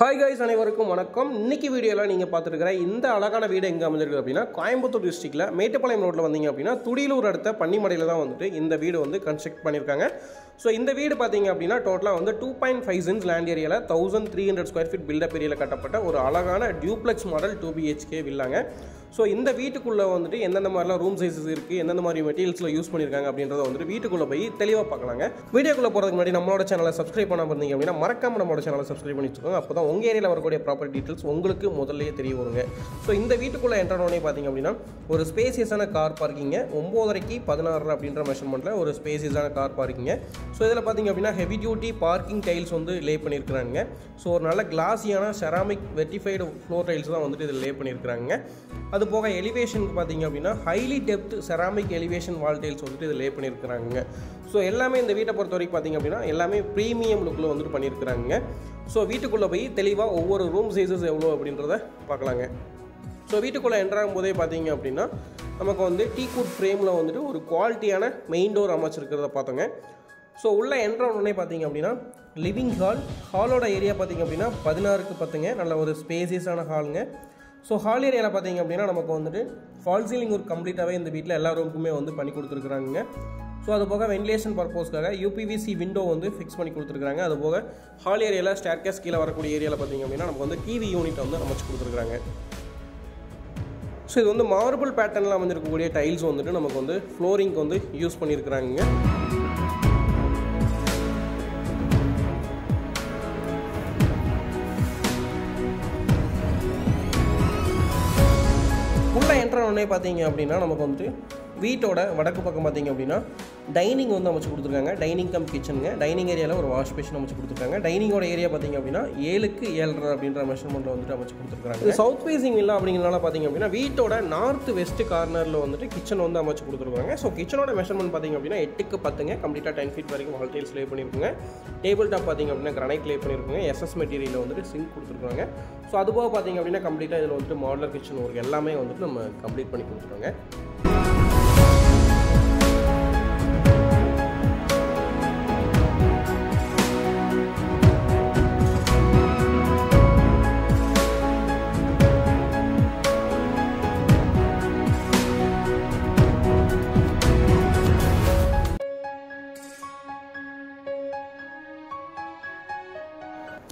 Hi guys, அனைவருக்கும் வணக்கம். இன்னைக்கு வீடியோல நீங்க பார்த்துக்கிற இந்த அழகான வீடு எங்க அமைஞ்சிருக்கு அப்படினா கோயம்புத்தூர் டிஸ்ட்ரிக்ட்ல மேட்டுப்பாளையம் ரோட்ல வந்தீங்க அப்படினா துடியலூர் அடுத்த பன்னிமடையில தான் வந்துட்டு இந்த வீடு வந்து கன்ஸ்ட்ரக்ட் பண்ணிருக்காங்க. சோ இந்த வீடு பாத்தீங்க அப்படினா டோட்டலா வந்து 2.5 சென்ட்ஸ் லேண்ட் ஏரியால 1300 ஸ்கொயர் ஃபீட் பில்டப் ஏரியால கட்டப்பட்ட ஒரு அழகான டியூப்ளெக்ஸ் மாடல் 2 BHK வில்லாங்க. சோ இந்த வீட்டுக்குள்ள வந்துட்டு எந்தெந்த மாதிரிலாம் ரூம் சைஸஸ் இருக்கு, எந்தெந்த மாதிரி மெட்டீரியல்ஸ்ல யூஸ் பண்ணிருக்காங்க அப்படின்றத வந்துட்டு வீட்டுக்குள்ள போய் தெளிவா பார்க்கலாங்க. வீடியோக்குள்ள போறதுக்கு முன்னாடி நம்மளோட சேனலை சப்ஸ்கிரைப் பண்ணாம இருந்தீங்க அப்படினா மறக்காம நம்மளோட சேனலை சப்ஸ்கிரைப் பண்ணி வச்சுக்கோங்க. அப்பதான் உங்க ஏரியால வரக்கூடிய ப்ராப்பர்ட்டி டீடைல்ஸ் உங்களுக்கு முதல்லயே தெரிய வருங்க. சோ இந்த வீட்டுக்குள்ள என்டர் ஆனே பாத்தீங்க அப்படினா ஒரு ஸ்பேசியஸான கார் பார்க்கிங் 9:30க்கு 16 அப்படின்ற மெஷர்மென்ட்ல ஒரு ஸ்பேசியஸான கார் பார்க்கிங். சோ இதல பாத்தீங்க அப்படினா ஹெவி டியூட்டி பார்க்கிங் டைல்ஸ் வந்து லே பண்ணிருக்காங்க. சோ ஒரு நல்ல கிளாஸியான செராமிக் வெர்டிஃபைடு ஃப்ளோர் டைல்ஸ் தான் வந்துட்டு இதில் லே பண்ணிருக்காங்க. அது போக எலிவேஷனுக்கு பாத்தீங்க அப்படினா ஹைலி டெப்த் செராமிக் எலிவேஷன் வால் டைல்ஸ் வந்துட்டு இதில் லே பண்ணிருக்காங்க. ஸோ எல்லாமே இந்த வீட்டை பொறுத்த வரைக்கும் பார்த்தீங்க அப்படின்னா எல்லாமே ப்ரீமியம் லுக்கில் வந்துட்டு பண்ணியிருக்கிறாங்க. ஸோ வீட்டுக்குள்ளே போய் தெளிவாக ஒவ்வொரு ரூம் சைஸஸ் எவ்வளோ அப்படின்றத பார்க்கலாங்க. ஸோ வீட்டுக்குள்ளே என்ட்ராகும் போதே பார்த்தீங்க அப்படின்னா நமக்கு வந்து டீக்வுட் ஃப்ரேமில் வந்துட்டு ஒரு குவாலிட்டியான மெயின் டோர் அமைச்சிருக்கிறத பார்த்தோங்க. ஸோ உள்ளே என்ட்ரானே பார்த்தீங்க அப்படின்னா லிவிங் ஹாலோட ஏரியா பார்த்தீங்க அப்படின்னா 16க்கு 10ங்க. நல்ல ஒரு ஸ்பேசியஸான ஹாலுங்க. ஸோ ஹால் ஏரியாவில் பார்த்தீங்க அப்படின்னா நமக்கு வந்துட்டு ஃபால் சீலிங் ஒரு கம்ப்ளீட்டாகவே இந்த வீட்டில் எல்லா ரூமுக்குமே வந்து பண்ணி கொடுத்துருக்குறாங்க. ஸோ அது போக வென்டிலேஷன் பர்பஸ்க்காக யூபிவிசி விண்டோ வந்து ஃபிக்ஸ் பண்ணி கொடுத்துருக்காங்க. அது போக ஹால் ஏரியாவில் ஸ்டேர்கேஸ் கீழே வரக்கூடிய ஏரியாவில் பார்த்தீங்க அப்படின்னா நமக்கு வந்து டிவி யூனிட் வந்து அமைச்சு கொடுத்துருக்காங்க. ஸோ இது வந்து மார்பிள் பேட்டர்னில் அமைஞ்சிருக்கக்கூடிய டைல்ஸ் வந்துட்டு நமக்கு வந்து ஃப்ளோரிங்க்கு வந்து யூஸ் பண்ணியிருக்கிறாங்க. உள்ளே என்ட்ரானே பார்த்தீங்க அப்படின்னா நமக்கு வந்துட்டு வீட்டோட வடக்கு பக்கம் பார்த்தீங்க அப்படின்னா டைனிங் வந்து அமைச்சு கொடுத்துருக்காங்க. Dining come கிச்சனுங்க. டைனிங் ஏரியாவில் ஒரு வாஷ் பேஷன் அமைச்சு கொடுத்துருக்காங்க. டைனிங்கோட ஏரியா பார்த்தீங்க அப்படின்னா 7க்கு 7.5 அப்படின்ற மெஷர்மெண்ட்டில் வந்துட்டு அமைச்சு கொடுத்துருக்காங்க. இது சவுத் ஃபேசிங் இல்லை அப்படிங்கிறனால பார்த்தீங்க அப்படின்னா வீட்டோட நார்த் வெஸ்ட் கார்னரில் வந்துட்டு கிச்சன் வந்து அமைச்சு கொடுத்துருக்காங்க. ஸோ கிச்சனோட மெஷர்மெண்ட் பார்த்தீங்க அப்படின்னா 8க்கு 10ங்க. கம்ப்ளீட்டாக 10 ஃபீட் வரைக்கும் வால் டைல்ஸ் லே பண்ணியிருக்குங்க. டேபிள் டாப் பார்த்தீங்க அப்படின்னா கிரானைட் லே பண்ணியிருக்குங்க. SS மெட்டீரியலில் வந்துட்டு சிங்க் கொடுத்துருக்காங்க. ஸோ அதுபோக பார்த்தீங்க அப்படின்னா கம்ப்ளீட்டாக இதில் வந்துட்டு மாடலர் கிச்சன் ஒர்க் எல்லாமே வந்துட்டு நம்ம கம்ப்ளீட் பண்ணி கொடுத்துருக்காங்க.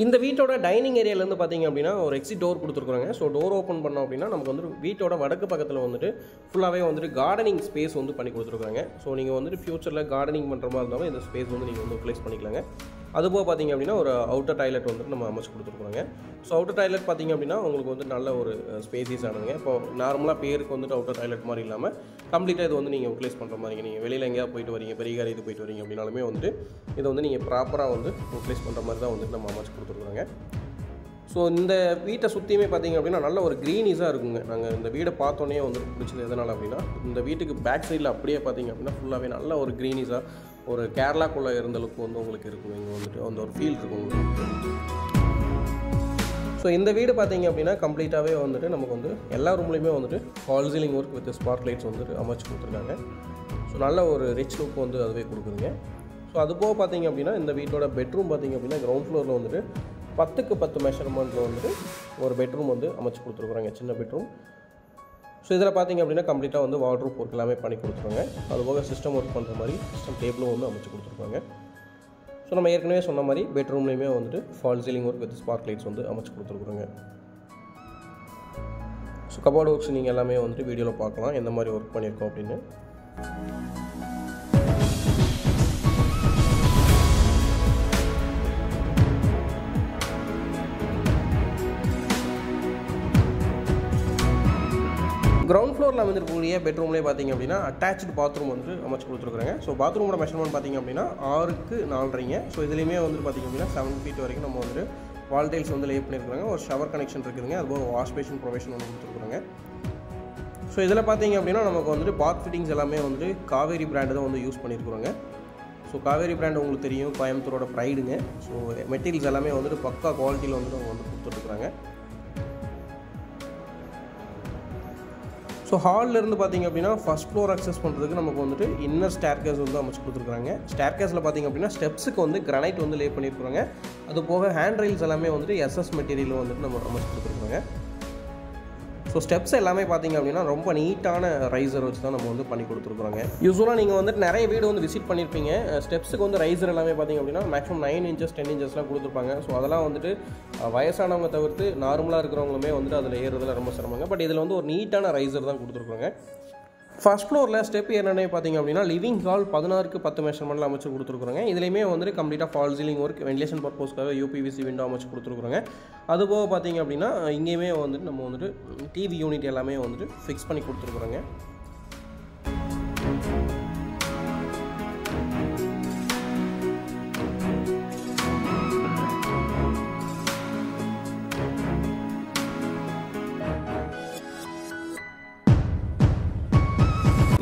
இந்த வீட்டோட டைனிங் ஏரியாவிலேருந்து பார்த்தீங்க அப்படின்னா ஒரு எக்ஸிட் டோர் கொடுத்துருக்காங்க. ஸோ டோர் ஓப்பன் பண்ணோம் அப்படின்னா நமக்கு வந்து வீட்டோட வடக்கு பக்கத்தில் வந்துட்டு ஃபுல்லாகவே வந்துட்டு கார்டனிங் ஸ்பேஸ் வந்து பண்ணி கொடுத்துருக்காங்க. ஸோ நீங்கள் வந்துட்டு ஃபியூச்சரில் கார்டனிங் பண்ணுற மாதிரி இருந்தாலும் இந்த ஸ்பேஸ் வந்து நீங்கள் வந்து யூட்டிலைஸ் பண்ணிக்கலாங்க. அதுபோக பார்த்தீங்க அப்படின்னா ஒரு அவுட்டர் டாய்லெட் வந்துட்டு நம்ம அமைச்சு கொடுத்துருக்காங்க. ஸோ அவுட்டர் டாய்லெட் பார்த்தீங்க அப்படின்னா உங்களுக்கு வந்து நல்ல ஒரு ஸ்பேசியஸ் ஆனதுங்க. இப்போ நார்மலாக பேருக்கு வந்துட்டு அவுட்டர் டாய்லெட் மாதிரி இல்லாமல் கம்ப்ளீட்டாக இது வந்து நீங்கள் யூட்டிலைஸ் பண்ணுற மாதிரி நீங்கள் வெளியில் எங்கேயாவது போயிட்டு வரீங்க, பெரிய காரியத்துக்கு போயிட்டு வரீங்க அப்படின்னாலுமே வந்துட்டு இதை வந்து நீங்கள் ப்ராப்பராக வந்து யூட்டிலைஸ் பண்ணுற மாதிரி தான் வந்துட்டு நம்ம அமைச்சு கொடுத்துருக்காங்க. ஸோ இந்த வீட்டை சுற்றியுமே பார்த்தீங்க அப்படின்னா நல்ல ஒரு க்ரீனிஸாக இருக்குங்க. நாங்கள் இந்த வீடை பார்த்தோன்னே வந்து பிடிச்சது எதனால் அப்படின்னா இந்த வீட்டுக்கு பேக் சைடில் அப்படியே பார்த்தீங்க அப்படின்னா ஃபுல்லாகவே நல்ல ஒரு க்ரீனிஸாக ஒரு கேரளாக்குள்ளே இருந்த அளவுக்கு வந்து உங்களுக்கு இருக்குங்க. இங்கே வந்துட்டு அந்த ஒரு ஃபீல் இருக்கும் உங்களுக்கு. ஸோ இந்த வீடு பார்த்தீங்க அப்படின்னா கம்ப்ளீட்டாகவே வந்துட்டு நமக்கு வந்து எல்லா ரூம்லேயுமே வந்துட்டு fall ceiling work with spot lights வந்துட்டு அமைச்சு கொடுத்துருக்காங்க. ஸோ நல்ல ஒரு ரிச் லுக் வந்து அதுவே கொடுக்குதுங்க. ஸோ அதுபோக பார்த்தீங்க அப்படின்னா இந்த வீட்டோட பெட்ரூம் பார்த்தீங்க அப்படின்னா கிரவுண்ட் ஃப்ளோரில் வந்துட்டு 10க்கு 10 மெஷர்மெண்ட்டில் வந்துட்டு ஒரு பெட்ரூம் வந்து அமைச்சு கொடுத்துருக்குறாங்க, சின்ன பெட்ரூம். ஸோ இதில் பார்த்தீங்க அப்படின்னா கம்ப்ளீட்டாக வந்து வார்ட்ரூப் ஒர்க் எல்லாமே பண்ணி கொடுத்துருவாங்க. அதுபோக சிஸ்டம் ஒர்க் பண்ணுற மாதிரி சிஸ்டம் டேபிளும் வந்து அமைச்சு கொடுத்துருப்பாங்க. ஸோ நம்ம ஏற்கனவே சொன்ன மாதிரி பெட்ரூம்லேயுமே வந்துட்டு fall ceiling work with spark lights வந்து அமைச்சு கொடுத்துருக்குறாங்க. ஸோ கபோர்ட் ஒர்க்ஸ் நீங்கள் எல்லாமே வந்துட்டு வீடியோவில் பார்க்கலாம் எந்த மாதிரி ஒர்க் பண்ணியிருக்கோம் அப்படின்னு. கிரவுண்ட் ஃப்ளோரில் அமைஞ்சிருக்கக்கூடிய பெட்ரூம்லேயே பார்த்தீங்க அப்படின்னா அட்டாச்சு பாத்ரூம் வந்து அமைச்சு கொடுத்துருக்காங்க. ஸோ பாத்ரூமோட மெஷர்மெண்ட் பார்த்தீங்க அப்படின்னா 6க்கு 4.5ங்க. ஸோ இதுலேயுமே வந்து பார்த்தீங்க அப்படின்னா 7 ஃபீட் வரைக்கும் நம்ம வந்துட்டு வால் டைல்ஸ் வந்து லே பண்ணியிருக்காங்க. ஒரு ஷவர் கனெக்ஷன் இருக்குதுங்க. அதுபோக வாஷ் பேஷன் ப்ரொவிஷன் வந்து கொடுத்துருக்காங்க. ஸோ இதில் பார்த்தீங்க அப்படின்னா நமக்கு வந்துட்டு பாத் ஃபிட்டிங்ஸ் எல்லாமே வந்துட்டு காவேரி பிராண்டு தான் வந்து யூஸ் பண்ணியிருக்காங்க. ஸோ காவேரி பிராண்ட் உங்களுக்கு தெரியும், கோயம்புத்தூரோட ப்ரைடுங்க. ஸோ மெட்டீரியல்ஸ் எல்லாமே வந்துட்டு பக்கா குவாலிட்டியில் வந்துட்டு அவங்க வந்து கொடுத்துட்ருக்குறாங்க. ஸோ ஹாலிலேருந்து பார்த்திங்க அப்படின்னா ஃபஸ்ட் ஃப்ளோர் அக்சஸ் பண்ணுறதுக்கு நமக்கு வந்துட்டு இன்னர் ஸ்டேர்கேஸ் வந்து அமைச்சு கொடுத்துருக்காங்க. ஸ்டேர்கேஸில் பார்த்திங்க அப்படின்னா ஸ்டெப்ஸுக்கு வந்து கிரானைட் வந்து லே பண்ணியிருக்காங்க. அது போக ஹேண்ட் ரெயில்ஸ் எல்லாமே வந்துட்டு எஸ்எஸ் மெட்டீரியல் வந்துட்டு நம்ம அமைச்சு கொடுத்துருக்காங்க. ஸோ ஸ்டெப்ஸ் எல்லாமே பார்த்திங்க அப்படின்னா ரொம்ப நீட்டான ரைசர் வச்சு தான் நம்ம வந்து பண்ணி கொடுத்துருக்குறோங்க. யூஸ்வலாக நீங்கள் வந்துட்டு நிறைய வீடு வந்து விசிட் பண்ணியிருப்பீங்க. ஸ்டெப்ஸுக்கு வந்து ரைசர் எல்லாமே பார்த்திங்க அப்படின்னா மேக்ஸிமம் 9 inches 10 inchesலாம் கொடுத்துருப்பாங்க. ஸோ அதெல்லாம் வந்துட்டு வயசானவங்க தவிர்த்து நார்மலாக இருக்கிறவங்களுமே வந்துட்டு அதில் ஏறுறதுல ரொம்ப சிரமங்க. பட் இதில் வந்து ஒரு நீட்டான ரைசர் தான் கொடுத்துருக்குறாங்க. ஃபர்ஸ்ட் ஃப்ளோரில் ஸ்டெப் என்னென்ன பார்த்திங்க அப்படின்னா லிவிங் ஹால் 16க்கு 10 மெஷர்மெண்ட்டில் அமைச்சு கொடுத்துருக்குறாங்க. இதுலேயுமே வந்துட்டு கம்ப்ளீட்டாக ஃபால் சீலிங் ஒர்க் வென்டிலேஷன் பர்பஸ்க்காக யூபிவிசி விண்டோ அமைச்சு கொடுத்துருக்குறாங்க. அதுபோக பார்த்திங்க அப்படின்னா இங்கேயுமே வந்துட்டு நம்ம வந்துட்டு டிவி யூனிட் எல்லாமே வந்துட்டு ஃபிக்ஸ் பண்ணி கொடுத்துருக்குறாங்க.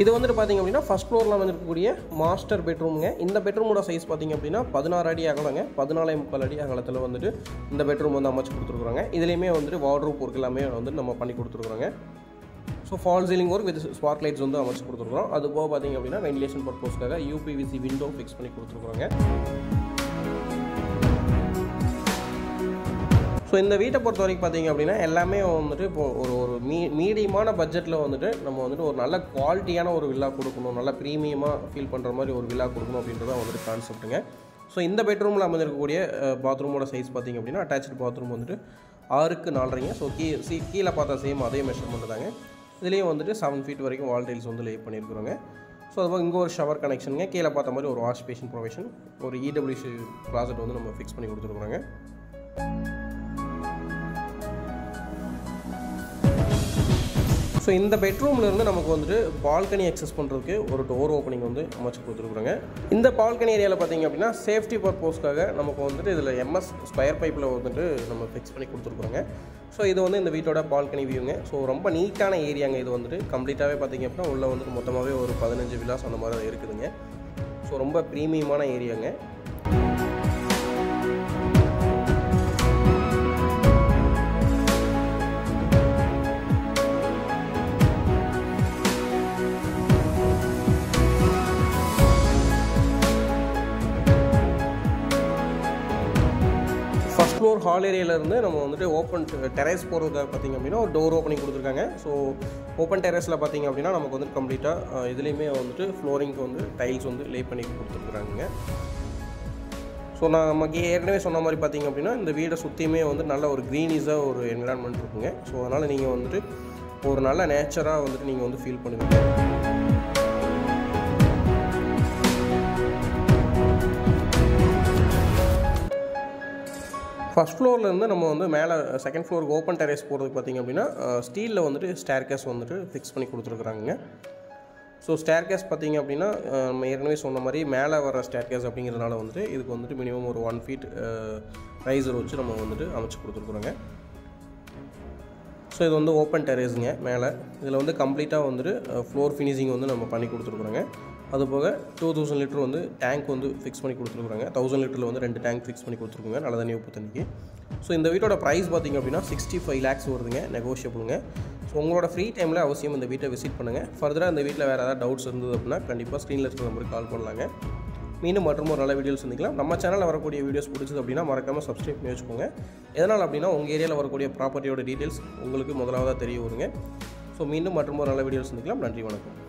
இது வந்துட்டு பார்த்திங்க அப்படின்னா ஃபஸ்ட் ஃப்ளோரில் வந்துருக்கக்கூடிய மாஸ்டர் பெட்ரூமுங்க. இந்த பெட்ரூமோட சைஸ் பார்த்திங்க அப்படின்னா 16 அடி அகலங்க. 14.75 அடி அகலத்தில் வந்துட்டு இந்த பெட்ரூம் வந்து அமைச்சு கொடுத்துருக்குறாங்க. இதுலேயுமே வந்துட்டு வார்ட்ரோப் ஒர்க் எல்லாமே வந்து நம்ம பண்ணி கொடுத்துருக்குறாங்க. So fall ceiling work with spark lights வந்து அமைச்சு கொடுத்துருக்குறோம். அது போக பார்த்திங்க அப்படின்னா வென்டிலேஷன் பர்பஸ்க்காக யூபிவிசி விண்டோ ஃபிக்ஸ் பண்ணி கொடுத்துருக்குறாங்க. ஸோ இந்த வீட்டை பொறுத்த வரைக்கும் பார்த்திங்க அப்படின்னா எல்லாமே வந்துட்டு இப்போது ஒரு மீடியமான பட்ஜெட்டில் வந்துட்டு நம்ம வந்துட்டு ஒரு நல்ல குவாலிட்டியான ஒரு வில்லா கொடுக்கணும், நல்ல ப்ரீமியமாக ஃபீல் பண்ணுற மாதிரி ஒரு வில்லா கொடுக்கணும் அப்படின்றதான் வந்துட்டு கான்செப்ட்டுங்க. ஸோ இந்த பெட்ரூமில் அமைஞ்சிருக்கக்கூடிய பாத்ரூமோட சைஸ் பார்த்திங்க அப்படின்னா அட்டாச்சு பாத்ரூம் வந்துட்டு 6க்கு 4.5. ஸோ கீழே பார்த்தா சேம் அதே மெஷர்மெண்ட் தாங்க. இதுலேயும் வந்துட்டு 7 feet வரைக்கும் வால் டைல்ஸ் வந்து லே பண்ணியிருக்கிறோங்க. ஸோ அதுபோல் இங்கே ஒரு ஷவர் கனெக்ஷனுங்க. கீழே பார்த்த மாதிரி ஒரு வாஷ் பேஷன் ப்ரொவிஷன், ஒரு இடபிள்யூசி க்ளாசெட் வந்து நம்ம ஃபிக்ஸ் பண்ணி கொடுத்துருக்குறோங்க. ஸோ இந்த பெட்ரூம்லேருந்து நமக்கு வந்துட்டு பால்கனி அக்சஸ் பண்ணுறதுக்கு ஒரு டோர் ஓப்பனிங் வந்து அமைச்சு கொடுத்துருக்குறாங்க. இந்த பால்கனி ஏரியாவில் பார்த்திங்க அப்படின்னா சேஃப்டி பர்பஸ்க்காக நமக்கு வந்துட்டு இதில் எம்எஸ் ஸ்கொயர் பைப்பில் வந்துட்டு நம்ம ஃபிக்ஸ் பண்ணி கொடுத்துருக்குறோங்க. ஸோ இது வந்து இந்த வீட்டோட பால்கனி வியூங்க. ஸோ ரொம்ப நீட்டான ஏரியாங்க. இது வந்துட்டு கம்ப்ளீட்டாகவே பார்த்திங்க அப்படின்னா உள்ளே வந்துட்டு மொத்தமாகவே ஒரு 15 வில்லாஸ் அந்த மாதிரி இருக்குதுங்க. ஸோ ரொம்ப ப்ரீமியமான ஏரியாங்க. ஃபஸ்ட் ஃப்ளோர் ஹால் ஏரியாவிலேருந்து நம்ம வந்துட்டு ஓப்பன் டெரஸ் போகிறதுக்காக பார்த்திங்க அப்படின்னா ஒரு டோர் ஓப்பனிங் கொடுத்துருக்காங்க. ஸோ ஓப்பன் டெரஸில் பார்த்திங்க அப்படின்னா நமக்கு வந்து கம்ப்ளீட்டாக இதுலேயுமே வந்துட்டு ஃப்ளோரிங்க்கு வந்து டைல்ஸ் வந்து லே பண்ணி கொடுத்துருக்குறாங்க. ஸோ நமக்கு ஏற்கனவே சொன்ன மாதிரி பார்த்திங்க அப்படின்னா இந்த வீடை சுற்றியுமே வந்து நல்ல ஒரு க்ரீனிஸாக ஒரு என்விரான்மெண்ட் இருக்குங்க. ஸோ அதனால் நீங்கள் வந்துட்டு ஒரு நல்ல நேச்சராக வந்துட்டு நீங்கள் வந்து ஃபீல் பண்ணுவீங்க. ஃபஸ்ட் ஃப்ளோர்லேருந்து நம்ம வந்து மேலே செகண்ட் ஃப்ளோருக்கு ஓப்பன் டெரஸ் போகிறதுக்கு பார்த்திங்க அப்படின்னா ஸ்டீலில் வந்துட்டு ஸ்டேர்கேஸ் வந்துட்டு ஃபிக்ஸ் பண்ணி கொடுத்துருக்குறாங்க. ஸோ ஸ்டேர்கேஸ் பார்த்திங்க அப்படின்னா நம்ம ஏற்கனவே சொன்ன மாதிரி மேலே வர ஸ்டேர்கேஸ் அப்படிங்கிறதுனால வந்துட்டு இதுக்கு வந்துட்டு மினிமம் ஒரு 1 feet ரைசர் வச்சு நம்ம வந்துட்டு அமைச்சு கொடுத்துருக்குறோங்க. ஸோ இது வந்து ஓப்பன் டெரேஸுங்க. மேலே இதில் வந்து கம்ப்ளீட்டாக வந்துட்டு ஃப்ளோர் ஃபினிஷிங் வந்து நம்ம பண்ணி கொடுத்துருக்குறோங்க. அதுபோக 2000 லிட்டர் வந்து டேங்க் வந்து ஃபிக்ஸ் பண்ணி கொடுத்துருக்குறாங்க. 1000 லிட்டரில் வந்து 2 டேங்க் ஃபிக்ஸ் பண்ணி கொடுத்துருக்குங்க நல்ல தண்ணி உப்பு தண்ணிக்கு. ஸோ இந்த வீட்டோட ப்ரைஸ் பார்த்திங்க அப்படின்னா 65 lakhs வருதுங்க, நெகோஷியபிளுங்க. ஸோ உங்களோட ஃப்ரீ டைமில் அவசியம் இந்த வீட்டை விசிட் பண்ணுங்கள். ஃபர்தராக இந்த வீட்டில் வேறு ஏதாவது டவுட்ஸ் இருந்தது அப்படின்னா கண்டிப்பாக ஸ்க்ரீனில் இருக்கிற நம்பருக்கு கால் பண்ணலாங்க. மீண்டும் மற்றும் ஒரு நல்ல வீடியோஸ் சந்திக்கலாம். நம்ம சேனலில் வரக்கூடிய வீடியோஸ் பிடிச்சது அப்படின்னா மறக்காமல் சப்ஸ்கிரைப் பண்ணி வச்சுக்கோங்க. எதனால் அப்படின்னா உங்கள் ஏரியாவில் வரக்கூடிய ப்ராப்பர்ட்டியோட டீட்டெயில்ஸ் உங்களுக்கு முதலாவதாக தெரிய வருங்க. ஸோ மீண்டும் மற்றும் ஒரு நல்ல வீடியோஸ் சந்திக்கலாம். நன்றி, வணக்கம்.